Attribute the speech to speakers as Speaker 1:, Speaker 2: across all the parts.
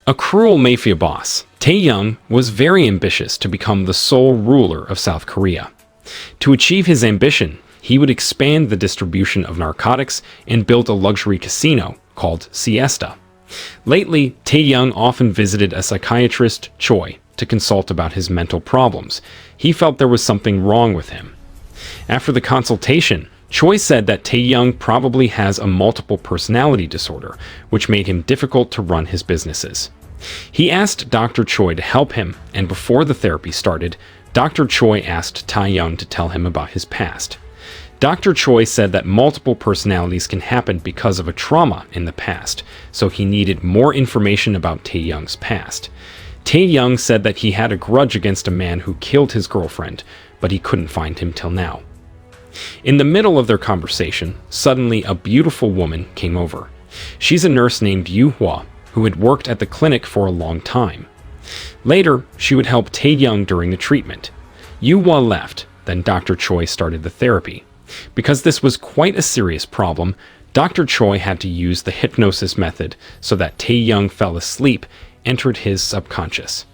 Speaker 1: A cruel mafia boss, Tae-young was very ambitious to become the sole ruler of South Korea. To achieve his ambition, he would expand the distribution of narcotics and build a luxury casino called Siesta. Lately, Tae-young often visited a psychiatrist, Choi, to consult about his mental problems. He felt there was something wrong with him. After the consultation, Choi said that Tae-young probably has a multiple personality disorder, which made him difficult to run his businesses. He asked Dr. Choi to help him, and before the therapy started, Dr. Choi asked Tae-young to tell him about his past. Dr. Choi said that multiple personalities can happen because of a trauma in the past, so he needed more information about Tae-young's past. Tae-young said that he had a grudge against a man who killed his girlfriend, but he couldn't find him till now. In the middle of their conversation, suddenly a beautiful woman came over. She's a nurse named Yu-hwa, who had worked at the clinic for a long time. Later, she would help Tae-young during the treatment. Yu-hwa left, then Dr. Choi started the therapy. Because this was quite a serious problem, Dr. Choi had to use the hypnosis method so that Tae-young fell asleep, entered his subconscious.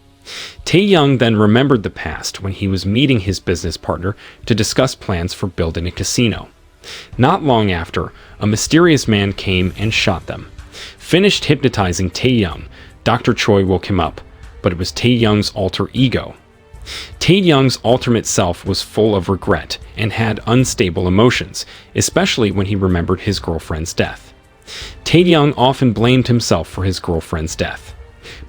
Speaker 1: Tae-young then remembered the past when he was meeting his business partner to discuss plans for building a casino. Not long after, a mysterious man came and shot them. Finished hypnotizing Tae-young, Dr. Choi woke him up, but it was Tae-young's alter ego. Tae-young's alternate self was full of regret and had unstable emotions, especially when he remembered his girlfriend's death. Tae-young often blamed himself for his girlfriend's death.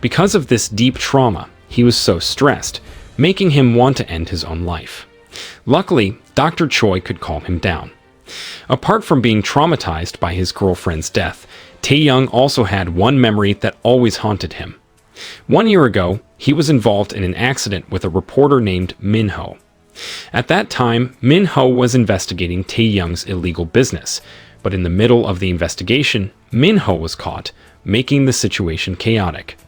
Speaker 1: Because of this deep trauma, he was so stressed, making him want to end his own life. Luckily, Dr. Choi could calm him down. Apart from being traumatized by his girlfriend's death, Tae-young also had one memory that always haunted him. 1 year ago, he was involved in an accident with a reporter named Min-ho. At that time, Min-ho was investigating Tae-young's illegal business, but in the middle of the investigation, Min-ho was caught, making the situation chaotic.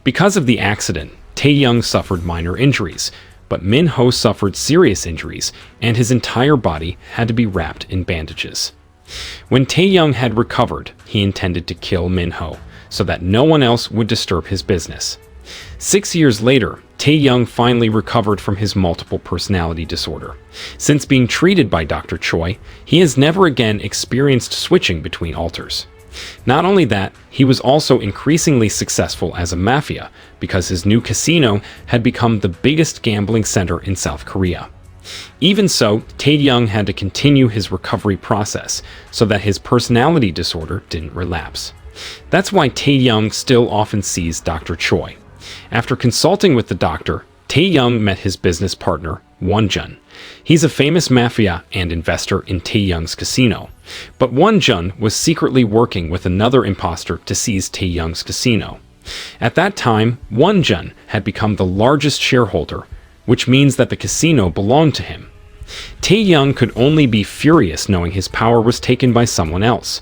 Speaker 1: Because of the accident, Tae-young suffered minor injuries, but Min-ho suffered serious injuries, and his entire body had to be wrapped in bandages. When Tae-young had recovered, he intended to kill Min-ho, so that no one else would disturb his business. 6 years later, Tae-young finally recovered from his multiple personality disorder. Since being treated by Dr. Choi, he has never again experienced switching between alters. Not only that, he was also increasingly successful as a mafia because his new casino had become the biggest gambling center in South Korea. Even so, Tae-young had to continue his recovery process so that his personality disorder didn't relapse. That's why Tae-young still often sees Dr. Choi. After consulting with the doctor, Tae-young met his business partner, Won-jun. He's a famous mafia and investor in Tae-young's casino. But Won-jun was secretly working with another imposter to seize Tae-young's casino. At that time, Won-jun had become the largest shareholder, which means that the casino belonged to him. Tae-young could only be furious knowing his power was taken by someone else,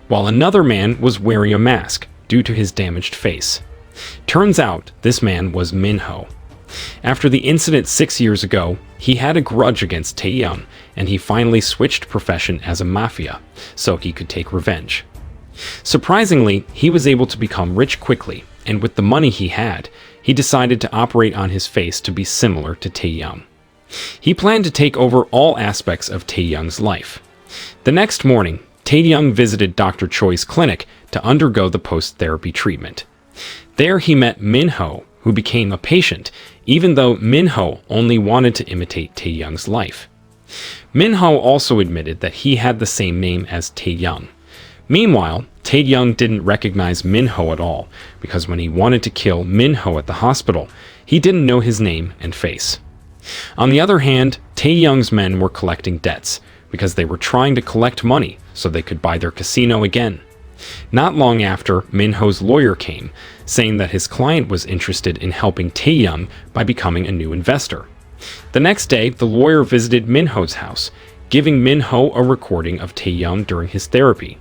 Speaker 1: while another man was wearing a mask due to his damaged face. Turns out, this man was Min-ho. After the incident 6 years ago, he had a grudge against Tae-young, and he finally switched profession as a mafia, so he could take revenge. Surprisingly, he was able to become rich quickly, and with the money he had, he decided to operate on his face to be similar to Tae-young. He planned to take over all aspects of Tae-young's life. The next morning, Tae-young visited Dr. Choi's clinic to undergo the post-therapy treatment. There he met Min-ho, who became a patient, even though Min-ho only wanted to imitate Tae-young's life. Min-ho also admitted that he had the same name as Tae-young. Meanwhile, Tae-young didn't recognize Min-ho at all, because when he wanted to kill Min-ho at the hospital, he didn't know his name and face. On the other hand, Tae-young's men were collecting debts, because they were trying to collect money so they could buy their casino again. Not long after, Min-ho's lawyer came, saying that his client was interested in helping Tae-young by becoming a new investor. The next day, the lawyer visited Min-ho's house, giving Min-ho a recording of Tae-young during his therapy.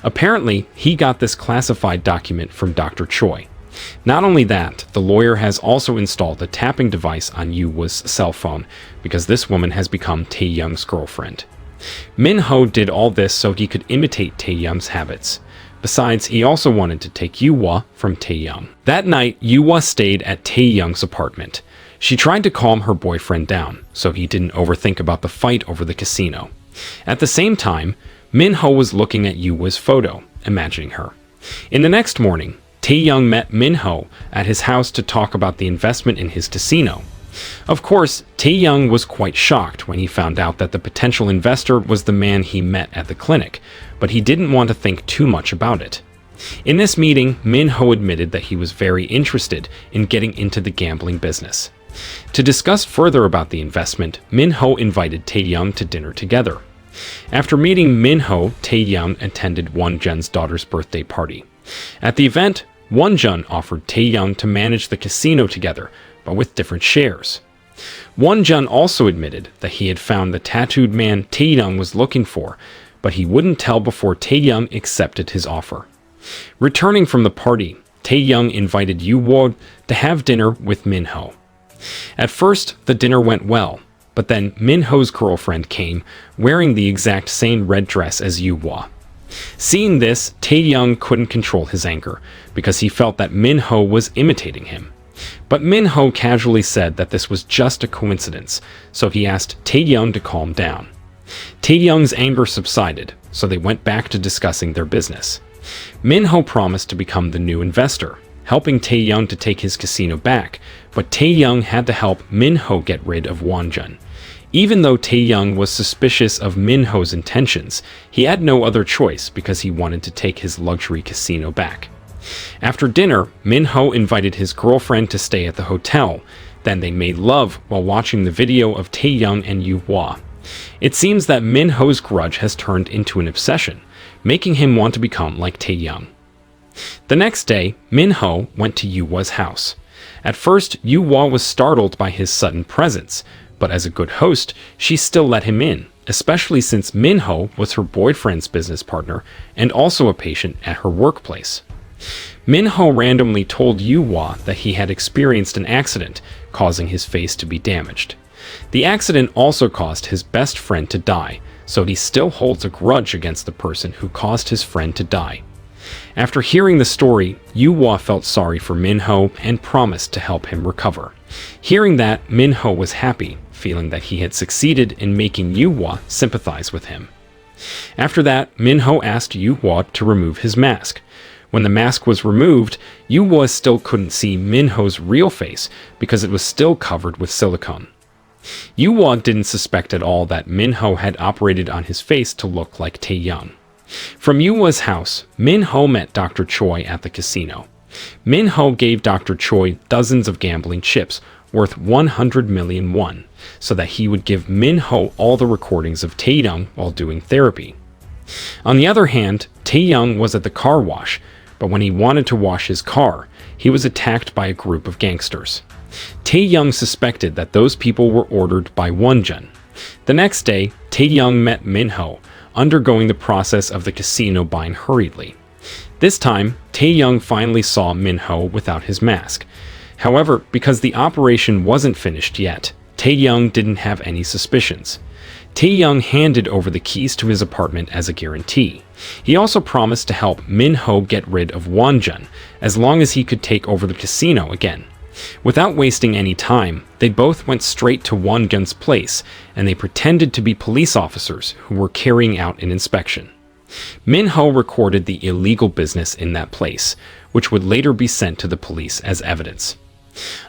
Speaker 1: Apparently, he got this classified document from Dr. Choi. Not only that, the lawyer has also installed a tapping device on Yu-hwa's cell phone, because this woman has become Tae-young's girlfriend. Min-ho did all this so he could imitate Tae-young's habits. Besides, he also wanted to take Yoo-woo from Tae-young. That night, Yoo-woo stayed at Tae-young's apartment. She tried to calm her boyfriend down, so he didn't overthink about the fight over the casino. At the same time, Min-ho was looking at Yoo-woo's photo, imagining her. In the next morning, Tae-young met Min-ho at his house to talk about the investment in his casino. Of course, Tae-young was quite shocked when he found out that the potential investor was the man he met at the clinic, but he didn't want to think too much about it. In this meeting, Min-ho admitted that he was very interested in getting into the gambling business. To discuss further about the investment, Min-ho invited Tae-young to dinner together. After meeting Min-ho, Tae-young attended Wonjun's daughter's birthday party. At the event, Wonjun offered Tae-young to manage the casino together, but with different shares. Wonjun also admitted that he had found the tattooed man Tae-young was looking for, but he wouldn't tell before Tae-young accepted his offer. Returning from the party, Tae-young invited Yoo-woo to have dinner with Min-ho. At first, the dinner went well, but then Min-ho's girlfriend came, wearing the exact same red dress as Yoo-woo. Seeing this, Tae-young couldn't control his anger, because he felt that Min-ho was imitating him. But Min-ho casually said that this was just a coincidence, so he asked Tae-young to calm down. Tae-young's anger subsided, so they went back to discussing their business. Min-ho promised to become the new investor, helping Tae-young to take his casino back, but Tae-young had to help Min-ho get rid of Wonjun. Even though Tae-young was suspicious of Min-ho's intentions, he had no other choice because he wanted to take his luxury casino back. After dinner, Min-ho invited his girlfriend to stay at the hotel. Then they made love while watching the video of Tae-young and Yoo-woo. It seems that Min-ho's grudge has turned into an obsession, making him want to become like Tae-young. The next day, Min-ho went to Yoo-woo's house. At first, Yoo-woo was startled by his sudden presence, but as a good host, she still let him in, especially since Min-ho was her boyfriend's business partner and also a patient at her workplace. Min-ho randomly told Yoo-woo that he had experienced an accident, causing his face to be damaged. The accident also caused his best friend to die, so he still holds a grudge against the person who caused his friend to die. After hearing the story, Yoo-woo felt sorry for Min-ho and promised to help him recover. Hearing that, Min-ho was happy, feeling that he had succeeded in making Yoo-woo sympathize with him. After that, Min-ho asked Yoo-woo to remove his mask. When the mask was removed, Yoo-woo still couldn't see Min-ho's real face because it was still covered with silicone. Yoo-woo didn't suspect at all that Min-ho had operated on his face to look like Tae-young. From Yoo-woo's house, Min-ho met Dr. Choi at the casino. Min-ho gave Dr. Choi dozens of gambling chips worth 100 million won, so that he would give Min-ho all the recordings of Tae-young while doing therapy. On the other hand, Tae-young was at the car wash, but when he wanted to wash his car, he was attacked by a group of gangsters. Tae-young suspected that those people were ordered by Wonjun. The next day, Tae-young met Min-ho, undergoing the process of the casino buying hurriedly. This time, Tae-young finally saw Min-ho without his mask. However, because the operation wasn't finished yet, Tae-young didn't have any suspicions. Tae-young handed over the keys to his apartment as a guarantee. He also promised to help Min-ho get rid of Wonjun, as long as he could take over the casino again. Without wasting any time, they both went straight to Wonjun's place, and they pretended to be police officers who were carrying out an inspection. Min-ho recorded the illegal business in that place, which would later be sent to the police as evidence.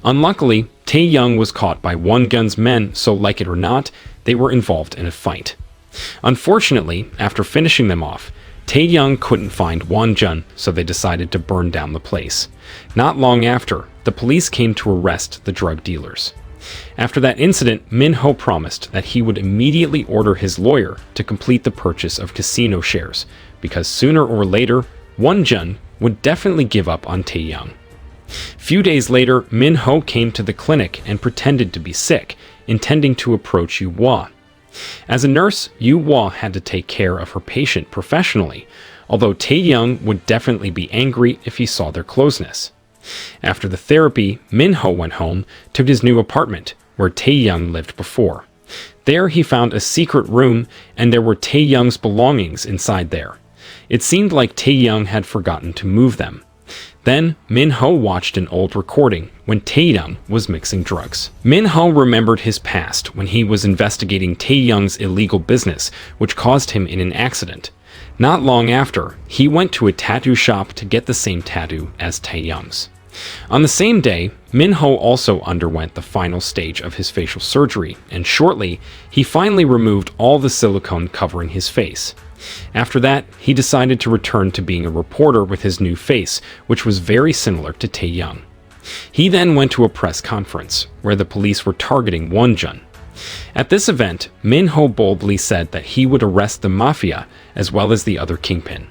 Speaker 1: Unluckily, Tae-young was caught by Wonjun's men, so like it or not, they were involved in a fight. Unfortunately, after finishing them off, Tae-young couldn't find Wonjun, so they decided to burn down the place. Not long after, the police came to arrest the drug dealers. After that incident, Min-ho promised that he would immediately order his lawyer to complete the purchase of casino shares, because sooner or later, Wonjun would definitely give up on Tae-young. Few days later, Min-ho came to the clinic and pretended to be sick, intending to approach Yoo-woo. As a nurse, Yoo-woo had to take care of her patient professionally, although Tae-young would definitely be angry if he saw their closeness. After the therapy, Min-ho went home to his new apartment, where Tae-young lived before. There he found a secret room, and there were Tae-young's belongings inside there. It seemed like Tae-young had forgotten to move them. Then, Min-ho watched an old recording when Tae-young was mixing drugs. Min-ho remembered his past when he was investigating Tae-young's illegal business, which caused him in an accident. Not long after, he went to a tattoo shop to get the same tattoo as Tae-young's. On the same day, Min-ho also underwent the final stage of his facial surgery, and shortly, he finally removed all the silicone covering his face. After that, he decided to return to being a reporter with his new face, which was very similar to Tae-young. He then went to a press conference, where the police were targeting Won-jun. At this event, Min-ho boldly said that he would arrest the mafia, as well as the other kingpin.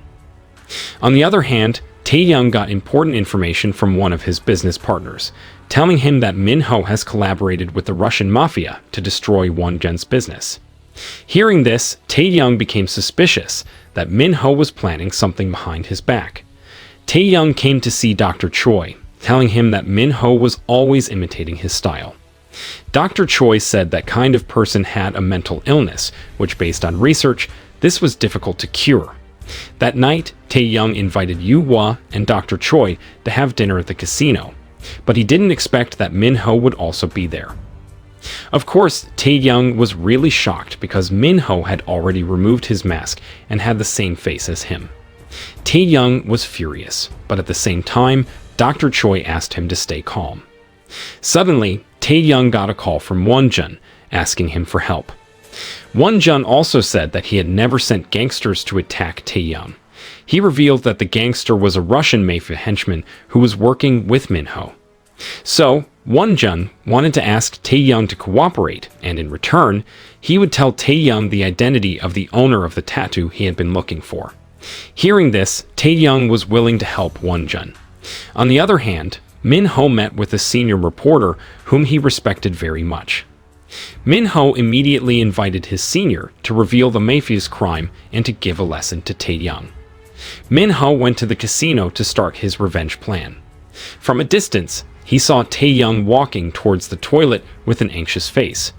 Speaker 1: On the other hand, Tae-young got important information from one of his business partners, telling him that Min-ho has collaborated with the Russian mafia to destroy Won-jun's business. Hearing this, Tae-young became suspicious that Min-ho was planning something behind his back. Tae-young came to see Dr. Choi, telling him that Min-ho was always imitating his style. Dr. Choi said that kind of person had a mental illness, which based on research, this was difficult to cure. That night, Tae-young invited Yoo-wha and Dr. Choi to have dinner at the casino, but he didn't expect that Min-ho would also be there. Of course, Tae-young was really shocked because Min-ho had already removed his mask and had the same face as him. Tae-young was furious, but at the same time, Dr. Choi asked him to stay calm. Suddenly, Tae-young got a call from Won-jun, asking him for help. Won-jun also said that he had never sent gangsters to attack Tae-young. He revealed that the gangster was a Russian mafia henchman who was working with Min-ho. So, Won-jun wanted to ask Tae-young to cooperate, and in return, he would tell Tae-young the identity of the owner of the tattoo he had been looking for. Hearing this, Tae-young was willing to help Won-jun. On the other hand, Min-ho met with a senior reporter whom he respected very much. Min-ho immediately invited his senior to reveal the mafia's crime and to give a lesson to Tae-young. Min-ho went to the casino to start his revenge plan. From a distance, he saw Tae-young walking towards the toilet with an anxious face.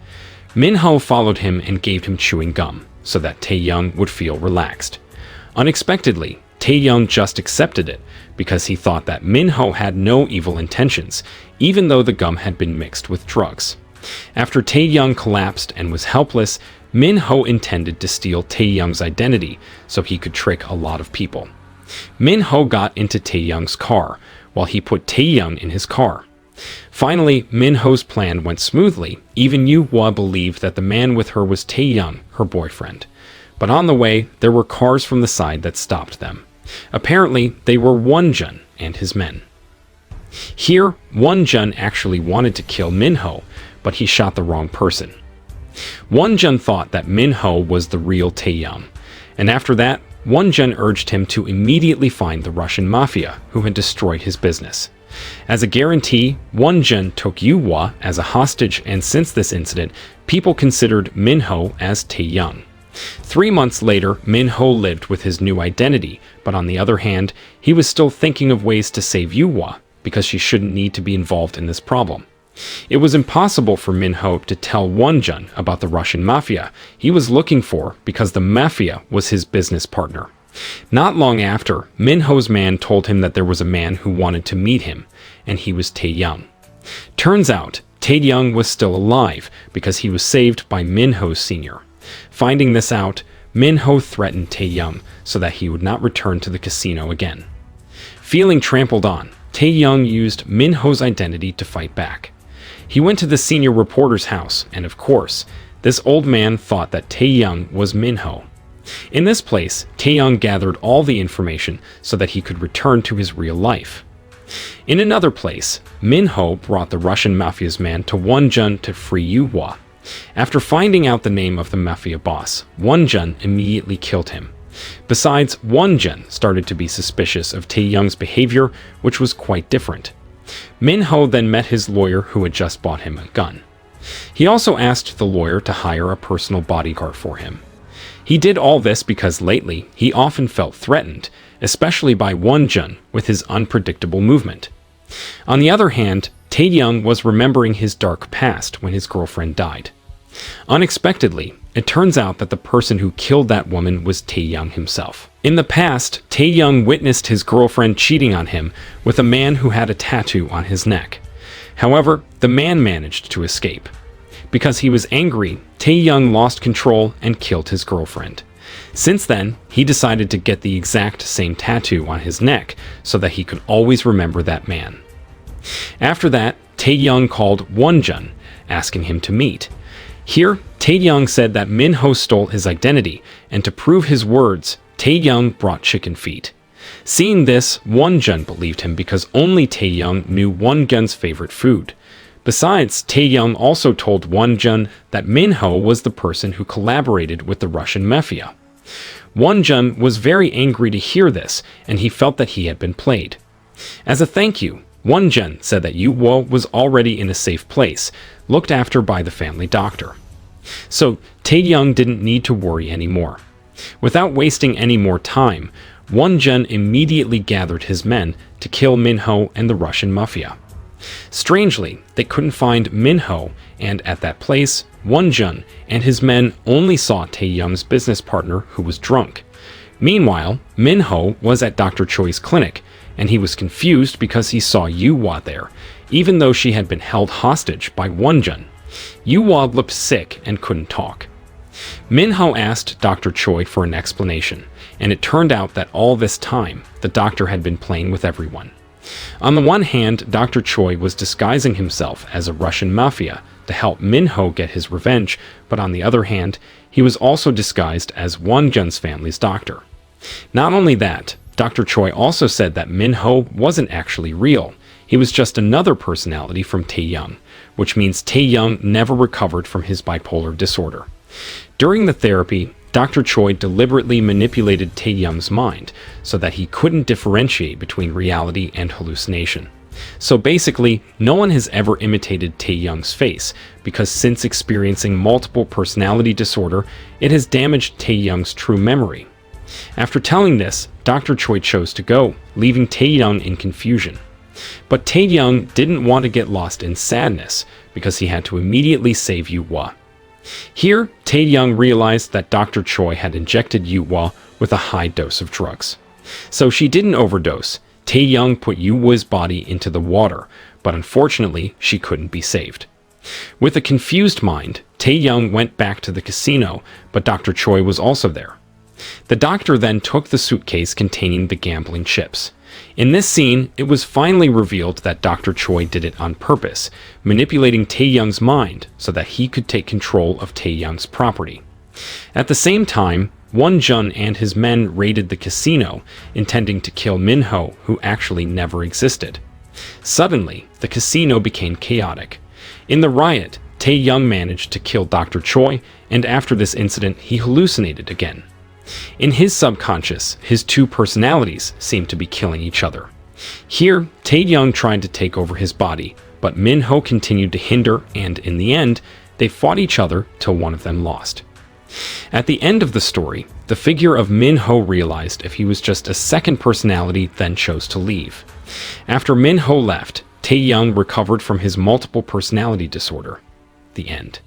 Speaker 1: Min-ho followed him and gave him chewing gum, so that Tae-young would feel relaxed. Unexpectedly, Tae-young just accepted it, because he thought that Min-ho had no evil intentions, even though the gum had been mixed with drugs. After Tae-young collapsed and was helpless, Min-ho intended to steal Tae-young's identity, so he could trick a lot of people. Min-ho got into Tae-young's car, while he put Tae-young in his car. Finally, Min-ho's plan went smoothly. Even Yoo-wha believed that the man with her was Tae-young, her boyfriend. But on the way, there were cars from the side that stopped them. Apparently, they were Won-jun and his men. Here, Won-jun actually wanted to kill Min-ho, but he shot the wrong person. Won-jun thought that Min-ho was the real Tae-young, and after that, Won-jun urged him to immediately find the Russian mafia who had destroyed his business. As a guarantee, Won-jun took Yoo-wha as a hostage, and since this incident, people considered Min-ho as Tae-young. 3 months later, Min-ho lived with his new identity, but on the other hand, he was still thinking of ways to save Yoo-wha, because she shouldn't need to be involved in this problem. It was impossible for Min-ho to tell Won-jun about the Russian mafia he was looking for because the mafia was his business partner. Not long after, Min-ho's man told him that there was a man who wanted to meet him, and he was Tae-young. Turns out, Tae-young was still alive because he was saved by Min-ho's senior. Finding this out, Min-ho threatened Tae-young so that he would not return to the casino again. Feeling trampled on, Tae-young used Min-ho's identity to fight back. He went to the senior reporter's house, and of course, this old man thought that Tae-young was Min-ho. In this place, Tae-young gathered all the information so that he could return to his real life. In another place, Min-ho brought the Russian mafia's man to Won-jun to free Yoo-wha. After finding out the name of the mafia boss, Won-jun immediately killed him. Besides, Won-jun started to be suspicious of Tae-young's behavior, which was quite different. Min-ho then met his lawyer who had just bought him a gun. He also asked the lawyer to hire a personal bodyguard for him. He did all this because lately he often felt threatened, especially by Won-jun with his unpredictable movement. On the other hand, Tae-young was remembering his dark past when his girlfriend died. Unexpectedly, it turns out that the person who killed that woman was Tae-young himself. In the past, Tae-young witnessed his girlfriend cheating on him with a man who had a tattoo on his neck. However, the man managed to escape. Because he was angry, Tae-young lost control and killed his girlfriend. Since then, he decided to get the exact same tattoo on his neck so that he could always remember that man. After that, Tae-young called Won-jun, asking him to meet. Here, Tae-young said that Min-ho stole his identity, and to prove his words, Tae-young brought chicken feet. Seeing this, Won-jun believed him because only Tae-young knew Won-jun's favorite food. Besides, Tae-young also told Won-jun that Min-ho was the person who collaborated with the Russian mafia. Won-jun was very angry to hear this, and he felt that he had been played. As a thank you, Won-jun said that Yoo-woo was already in a safe place, looked after by the family doctor. So, Tae-young didn't need to worry anymore. Without wasting any more time, Won-jun immediately gathered his men to kill Min-ho and the Russian mafia. Strangely, they couldn't find Min-ho, and at that place, Won-jun and his men only saw Tae-young's business partner who was drunk. Meanwhile, Min-ho was at Dr. Choi's clinic, and he was confused because he saw Yoo-woo there, even though she had been held hostage by Won-jun. Yoo-woo looked sick and couldn't talk. Min-ho asked Dr. Choi for an explanation, and it turned out that all this time, the doctor had been playing with everyone. On the one hand, Dr. Choi was disguising himself as a Russian mafia to help Min-ho get his revenge, but on the other hand, he was also disguised as Won-jun's family's doctor. Not only that, Dr. Choi also said that Min-ho wasn't actually real. He was just another personality from Tae-young, which means Tae-young never recovered from his bipolar disorder. During the therapy, Dr. Choi deliberately manipulated Tae-young's mind so that he couldn't differentiate between reality and hallucination. So basically, no one has ever imitated Tae-young's face, because since experiencing multiple personality disorder, it has damaged Tae-young's true memory. After telling this, Dr. Choi chose to go, leaving Tae-young in confusion. But Tae-young didn't want to get lost in sadness, because he had to immediately save Yoo-woo. Here, Tae-young realized that Dr. Choi had injected Yoo-woo with a high dose of drugs. So she didn't overdose. Tae-young put Yoo-woo's body into the water, but unfortunately, she couldn't be saved. With a confused mind, Tae-young went back to the casino, but Dr. Choi was also there. The doctor then took the suitcase containing the gambling chips. In this scene, it was finally revealed that Dr. Choi did it on purpose, manipulating Tae-young's mind so that he could take control of Tae-young's property. At the same time, Won-jun and his men raided the casino, intending to kill Min-ho, who actually never existed. Suddenly, the casino became chaotic. In the riot, Tae-young managed to kill Dr. Choi, and after this incident, he hallucinated again. In his subconscious, his two personalities seemed to be killing each other. Here, Tae-young tried to take over his body, but Min-ho continued to hinder, and in the end, they fought each other till one of them lost. At the end of the story, the figure of Min-ho realized if he was just a second personality, then chose to leave. After Min-ho left, Tae-young recovered from his multiple personality disorder. The end.